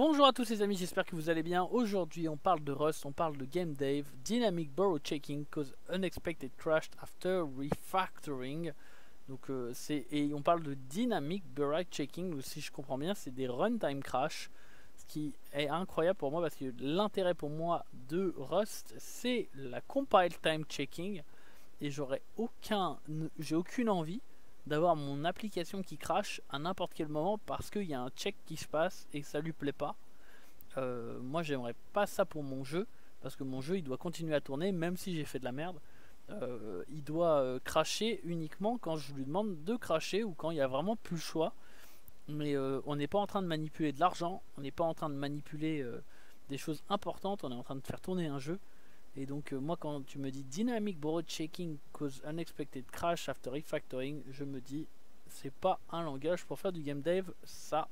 Bonjour à tous les amis, j'espère que vous allez bien. Aujourd'hui on parle de Rust, on parle de Game Dev, Dynamic Borrow Checking cause Unexpected Crashed After Refactoring. Donc et on parle de Dynamic Borrow Checking, ou si je comprends bien c'est des runtime crash. Ce qui est incroyable pour moi parce que l'intérêt pour moi de Rust c'est la compile time checking. Et j'ai aucune envie d'avoir mon application qui crache à n'importe quel moment parce qu'il y a un check qui se passe et que ça lui plaît pas. Moi j'aimerais pas ça pour mon jeu parce que mon jeu il doit continuer à tourner même si j'ai fait de la merde. Il doit cracher uniquement quand je lui demande de cracher ou quand il y a vraiment plus le choix. Mais on n'est pas en train de manipuler de l'argent, on n'est pas en train de manipuler des choses importantes, on est en train de faire tourner un jeu. Et donc moi quand tu me dis Dynamic Borrow Checking cause Unexpected Crash After Refactoring, je me dis c'est pas un langage pour faire du game dev ça.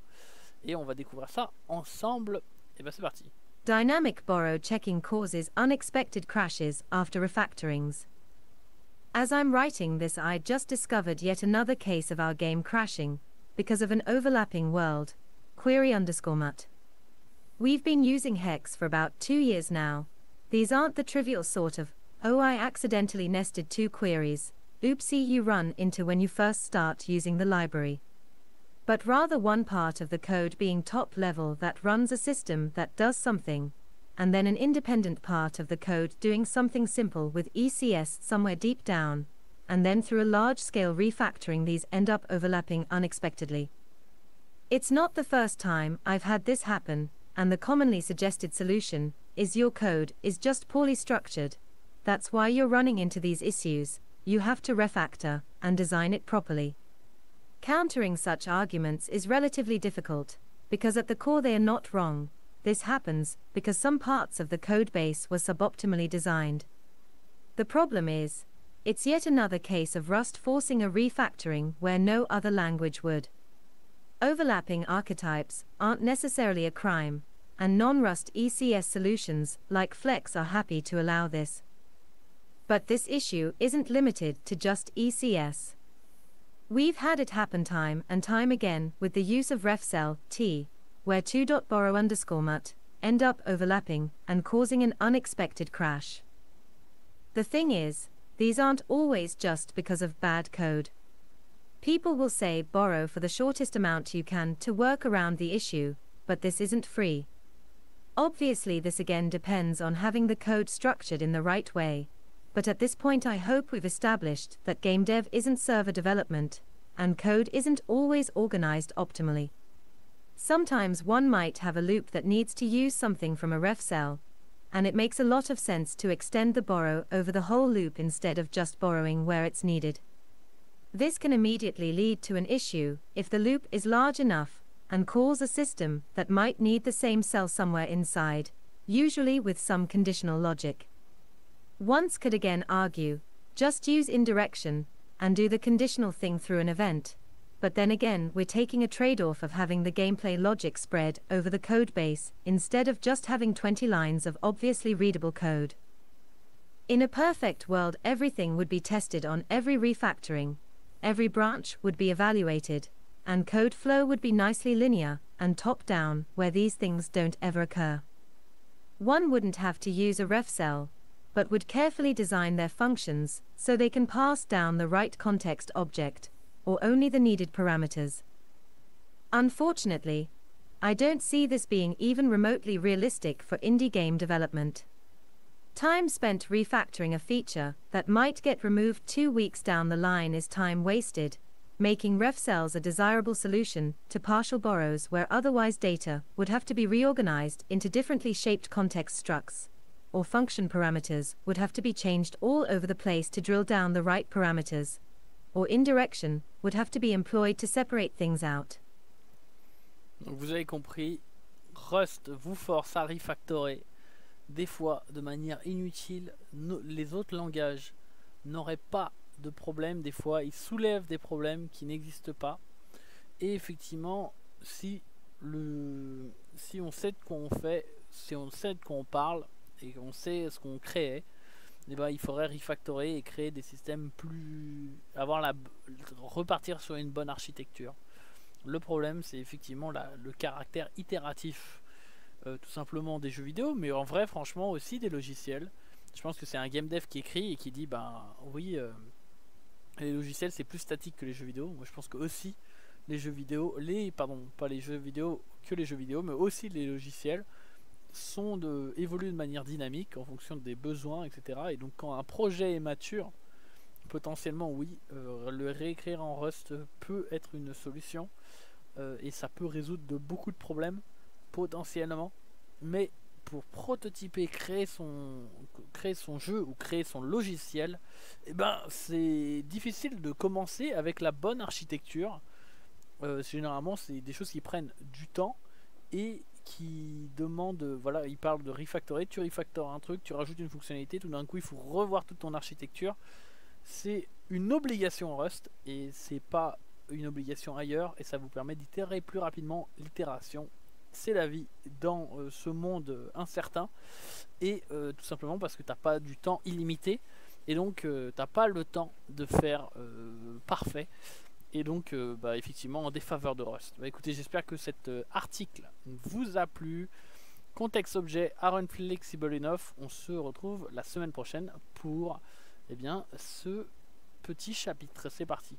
Et on va découvrir ça ensemble. Et ben c'est parti. Dynamic Borrow Checking causes unexpected crashes after refactorings. As I'm writing this, I just discovered yet another case of our game crashing because of an overlapping world. Query_mut. We've been using Hex for about 2 years now. These aren't the trivial sort of, oh I accidentally nested 2 queries, oopsie you run into when you first start using the library. But rather one part of the code being top level that runs a system that does something, and then an independent part of the code doing something simple with ECS somewhere deep down, and then through a large-scale refactoring these end up overlapping unexpectedly. It's not the first time I've had this happen, and the commonly suggested solution is your code is just poorly structured. That's why you're running into these issues. You have to refactor and design it properly. Countering such arguments is relatively difficult, because at the core they are not wrong. This happens because some parts of the code base were suboptimally designed. The problem is, it's yet another case of Rust forcing a refactoring where no other language would. Overlapping archetypes aren't necessarily a crime, and non-Rust ECS solutions like Flex are happy to allow this. But this issue isn't limited to just ECS. We've had it happen time and time again with the use of refcell t, where 2.borrow_mut end up overlapping and causing an unexpected crash. The thing is, these aren't always just because of bad code. People will say borrow for the shortest amount you can to work around the issue, but this isn't free. Obviously this again depends on having the code structured in the right way, but at this point I hope we've established that game dev isn't server development, and code isn't always organized optimally. Sometimes one might have a loop that needs to use something from a refcell, and it makes a lot of sense to extend the borrow over the whole loop instead of just borrowing where it's needed. This can immediately lead to an issue if the loop is large enough and calls a system that might need the same cell somewhere inside, usually with some conditional logic. One could again argue, just use indirection and do the conditional thing through an event, but then again we're taking a trade-off of having the gameplay logic spread over the code base instead of just having 20 lines of obviously readable code. In a perfect world everything would be tested on every refactoring, every branch would be evaluated, and code flow would be nicely linear and top-down where these things don't ever occur. One wouldn't have to use a refcell, but would carefully design their functions so they can pass down the right context object, or only the needed parameters. Unfortunately, I don't see this being even remotely realistic for indie game development. Time spent refactoring a feature that might get removed 2 weeks down the line is time wasted, making refcells a desirable solution to partial borrows where otherwise data would have to be reorganized into differently shaped context structs, or function parameters would have to be changed all over the place to drill down the right parameters, or indirection would have to be employed to separate things out. Donc vous avez compris, Rust vous force à refactorer des fois de manière inutile. Les autres langages n'auraient pas de problème, des fois ils soulèvent des problèmes qui n'existent pas. Et effectivement, si on sait de quoi on fait, si on sait de quoi on parle et qu'on sait ce qu'on crée, eh ben, il faudrait refactorer et créer des systèmes repartir sur une bonne architecture. Le problème c'est effectivement le caractère itératif tout simplement des jeux vidéo, mais en vrai franchement aussi des logiciels. Je pense que c'est un game dev qui écrit et qui dit ben oui, les logiciels c'est plus statique que les jeux vidéo. Moi je pense que aussi les jeux vidéo, pas les jeux vidéo que les jeux vidéo, mais aussi les logiciels évoluent de manière dynamique en fonction des besoins, etc. Et donc quand un projet est mature, potentiellement oui, le réécrire en Rust peut être une solution et ça peut résoudre beaucoup de problèmes potentiellement, mais pour prototyper, créer son jeu ou créer son logiciel, eh ben, c'est difficile de commencer avec la bonne architecture. Généralement c'est des choses qui prennent du temps et qui demandent, voilà, il parle de refactorer, tu refactores un truc, tu rajoutes une fonctionnalité, tout d'un coup il faut revoir toute ton architecture. C'est une obligation en Rust et c'est pas une obligation ailleurs, et ça vous permet d'itérer plus rapidement. L'itération, c'est la vie dans ce monde incertain, et tout simplement parce que t'as pas du temps illimité, et donc t'as pas le temps de faire parfait, et donc bah, effectivement en défaveur de Rust. Bah, écoutez, j'espère que cet article vous a plu. Context objet aren't flexible enough. On se retrouve la semaine prochaine pour ce petit chapitre. C'est parti.